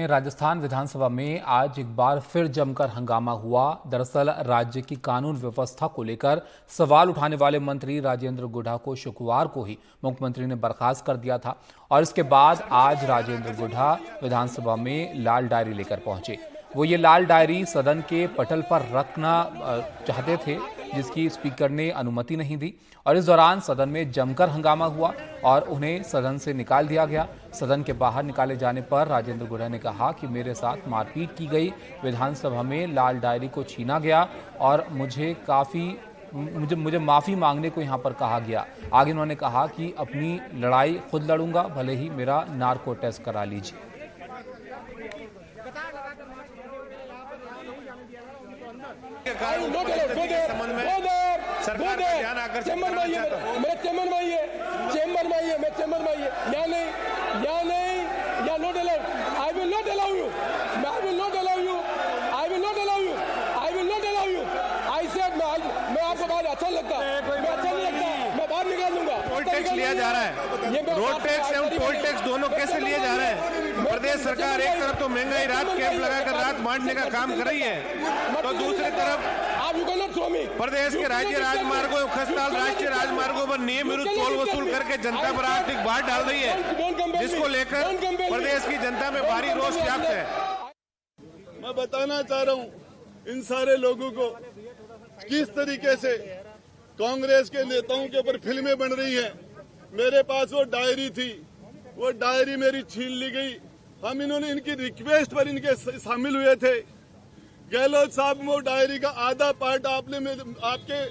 में राजस्थान विधानसभा में आज एक बार फिर जमकर हंगामा हुआ। दरअसल राज्य की कानून व्यवस्था को लेकर सवाल उठाने वाले मंत्री राजेंद्र गुढ़ा को शुक्रवार को ही मुख्यमंत्री ने बर्खास्त कर दिया था और इसके बाद आज राजेंद्र गुढ़ा विधानसभा में लाल डायरी लेकर पहुंचे। वो ये लाल डायरी सदन के पटल पर रखना चाहते थे, जिसकी स्पीकर ने अनुमति नहीं दी और इस दौरान सदन में जमकर हंगामा हुआ और उन्हें सदन से निकाल दिया गया। सदन के बाहर निकाले जाने पर राजेंद्र गुढ़ा ने कहा कि मेरे साथ मारपीट की गई, विधानसभा में लाल डायरी को छीना गया और मुझे माफ़ी मांगने को यहाँ पर कहा गया। आगे उन्होंने कहा कि अपनी लड़ाई खुद लड़ूंगा, भले ही मेरा नार्को टेस्ट करा लीजिए। सरकार का ध्यान आकर्षित करना चाहता हूं। मैं चेंबर में या नहीं या not allowed. I will not allow you. I will not allow you. I will not allow you. I will not allow you. I said मैं आपको बात अच्छा लगता, मैं अच्छा नहीं लगता, मैं बाहर निकाल दूंगा। टोल टैक्स लिया जा रहा है, रोड टैक्स एवं टोल टैक्स दोनों कैसे लिए जा रहे हैं? प्रदेश सरकार एक तरफ तो महंगाई रात कैंप लगाकर रात बांटने का काम कर रही है, तो दूसरी तरफ प्रदेश के राज्य राजमार्गों खस्ताल राष्ट्रीय राजमार्गों पर नियम विरुद्ध टोल वसूल करके जनता पर आर्थिक भार डाल रही है, जिसको लेकर प्रदेश की जनता में भारी रोष व्याप्त है। मैं बताना चाह रहा हूं इन सारे लोगों को किस तरीके से कांग्रेस के नेताओं के ऊपर फिल्में बन रही हैं। मेरे पास वो डायरी थी, वो डायरी मेरी छीन ली गई। हम इन्होंने इनकी रिक्वेस्ट पर इनके शामिल हुए थे। गहलोत साहब वो डायरी का आधा पार्ट आपने आपके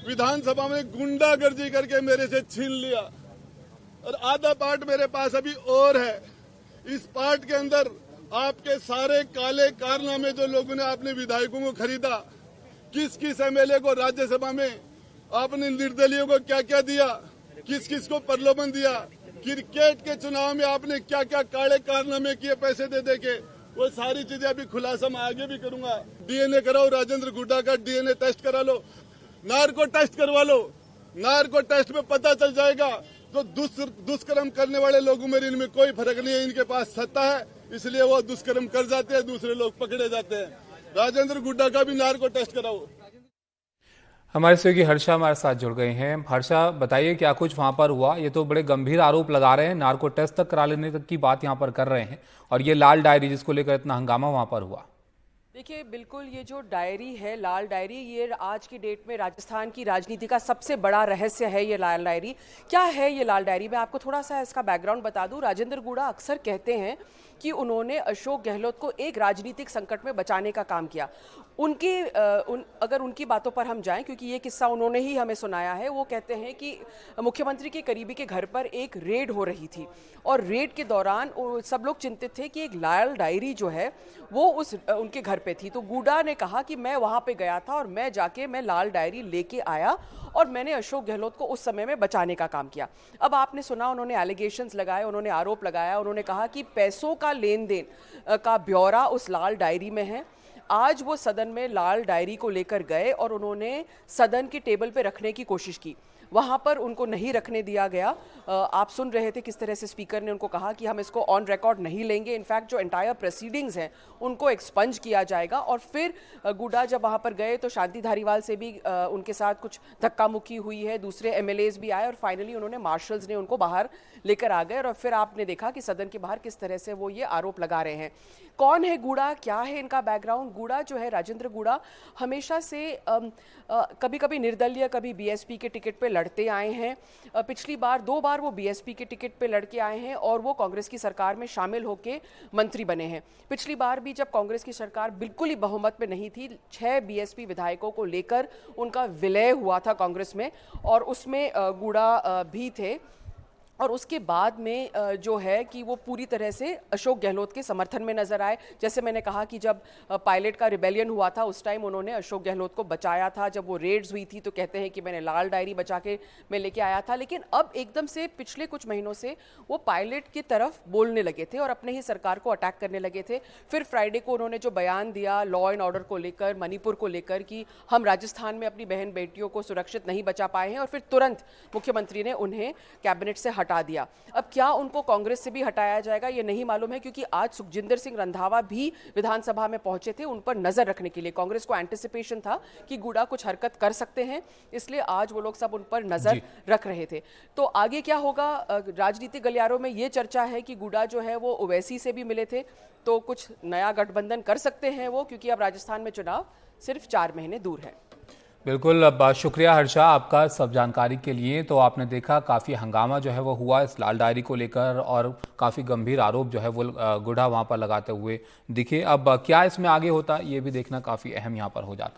विधानसभा में गुंडागर्दी करके मेरे से छीन लिया और आधा पार्ट मेरे पास अभी और है। इस पार्ट के अंदर आपके सारे काले कारनामे जो लोगों ने आपने विधायकों को खरीदा, किस किस एमएलए को राज्यसभा में आपने निर्दलीयों को क्या क्या दिया, किस किस को प्रलोभन दिया, क्रिकेट के चुनाव में आपने क्या क्या काले कारनामे किए पैसे दे दे के, वो सारी चीजें अभी खुलासा मैं आगे भी करूंगा। डीएनए कराओ, राजेंद्र गुढ़ा का डीएनए टेस्ट करा लो, नार्को टेस्ट करवा लो। नार्को टेस्ट में पता चल जाएगा तो दुष्कर्म करने वाले लोगों में इनमें कोई फर्क नहीं है। इनके पास सत्ता है, इसलिए वो दुष्कर्म कर जाते हैं, दूसरे लोग पकड़े जाते हैं। राजेंद्र गुढ़ा का भी नार्को टेस्ट कराओ। हमारे सहयोगी हर्षा हमारे साथ जुड़ गए हैं। हर्षा, बताइए क्या कुछ वहां पर हुआ? ये तो बड़े गंभीर आरोप लगा रहे हैं, नार्को टेस्ट तक करा लेने तक की बात यहां पर कर रहे हैं, और ये लाल डायरी जिसको लेकर इतना हंगामा वहां पर हुआ। देखिए, बिल्कुल ये जो डायरी है, लाल डायरी, ये आज की डेट में राजस्थान की राजनीति का सबसे बड़ा रहस्य है। ये लाल डायरी क्या है? ये लाल डायरी, मैं आपको थोड़ा सा इसका बैकग्राउंड बता दूं। राजेंद्र गुढ़ा अक्सर कहते हैं कि उन्होंने अशोक गहलोत को एक राजनीतिक संकट में बचाने का काम किया। अगर उनकी बातों पर हम जाएं, क्योंकि ये किस्सा उन्होंने ही हमें सुनाया है, वो कहते हैं कि मुख्यमंत्री के करीबी के घर पर एक रेड हो रही थी और रेड के दौरान सब लोग चिंतित थे कि एक लाल डायरी जो है वो उनके घर पे थी। तो गुढ़ा ने कहा कि मैं वहां पे गया था और मैं लाल डायरी लेके आया और मैंने अशोक गहलोत को उस समय में बचाने का काम किया। अब आपने सुना, उन्होंने एलिगेशंस लगाए, उन्होंने आरोप लगाया, उन्होंने कहा कि पैसों का लेन देन का ब्यौरा उस लाल डायरी में है। आज वो सदन में लाल डायरी को लेकर गए और उन्होंने सदन की टेबल पे रखने की कोशिश की, वहाँ पर उनको नहीं रखने दिया गया। आप सुन रहे थे किस तरह से स्पीकर ने उनको कहा कि हम इसको ऑन रिकॉर्ड नहीं लेंगे, इनफैक्ट जो एंटायर प्रोसीडिंग्स हैं उनको एक्सपंज किया जाएगा। और फिर गुढ़ा जब वहाँ पर गए तो शांति धारीवाल से भी उनके साथ कुछ धक्का मुक्की हुई है, दूसरे एमएलएज भी आए और फाइनली उन्होंने मार्शल्स ने उनको बाहर लेकर आ गए। और फिर आपने देखा कि सदन के बाहर किस तरह से वो ये आरोप लगा रहे हैं। कौन है गुढ़ा, क्या है इनका बैकग्राउंड? गुढ़ा जो है, राजेंद्र गुढ़ा, हमेशा से कभी कभी निर्दलीय, कभी बीएसपी के टिकट पे लड़ते आए हैं। पिछली बार 2 बार वो बीएसपी के टिकट पे लड़के आए हैं और वो कांग्रेस की सरकार में शामिल होकर मंत्री बने हैं। पिछली बार भी जब कांग्रेस की सरकार बिल्कुल ही बहुमत में नहीं थी, 6 बीएसपी विधायकों को लेकर उनका विलय हुआ था कांग्रेस में और उसमें गुढ़ा भी थे। और उसके बाद में जो है कि वो पूरी तरह से अशोक गहलोत के समर्थन में नजर आए। जैसे मैंने कहा कि जब पायलट का रिबेलियन हुआ था उस टाइम उन्होंने अशोक गहलोत को बचाया था। जब वो रेड्स हुई थी तो कहते हैं कि मैंने लाल डायरी बचा के मैं लेके आया था। लेकिन अब एकदम से पिछले कुछ महीनों से वो पायलट की तरफ बोलने लगे थे और अपने ही सरकार को अटैक करने लगे थे। फिर फ्राइडे को उन्होंने जो बयान दिया लॉ एंड ऑर्डर को लेकर, मणिपुर को लेकर, कि हम राजस्थान में अपनी बहन बेटियों को सुरक्षित नहीं बचा पाए हैं, और फिर तुरंत मुख्यमंत्री ने उन्हें कैबिनेट से हटा दिया। अब क्या उनको कांग्रेस से भी हटाया जाएगा ये नहीं मालूम है, क्योंकि आज सुखजिंदर सिंह रंधावा भी विधानसभा में पहुंचे थे उन पर नजर रखने के लिए। कांग्रेस को एंटिसिपेशन था कि गुडा कुछ हरकत कर सकते हैं, इसलिए आज वो लोग सब उन पर नजर रख रहे थे। तो आगे क्या होगा, राजनीतिक गलियारों में ये चर्चा है कि गुडा जो है वो ओवैसी से भी मिले थे, तो कुछ नया गठबंधन कर सकते हैं वो, क्योंकि अब राजस्थान में चुनाव सिर्फ 4 महीने दूर है। बिल्कुल, अब शुक्रिया हर्षा आपका सब जानकारी के लिए। तो आपने देखा काफ़ी हंगामा जो है वो हुआ इस लाल डायरी को लेकर और काफ़ी गंभीर आरोप जो है वो गुडा वहाँ पर लगाते हुए दिखे। अब क्या इसमें आगे होता ये भी देखना काफ़ी अहम यहाँ पर हो जाता है।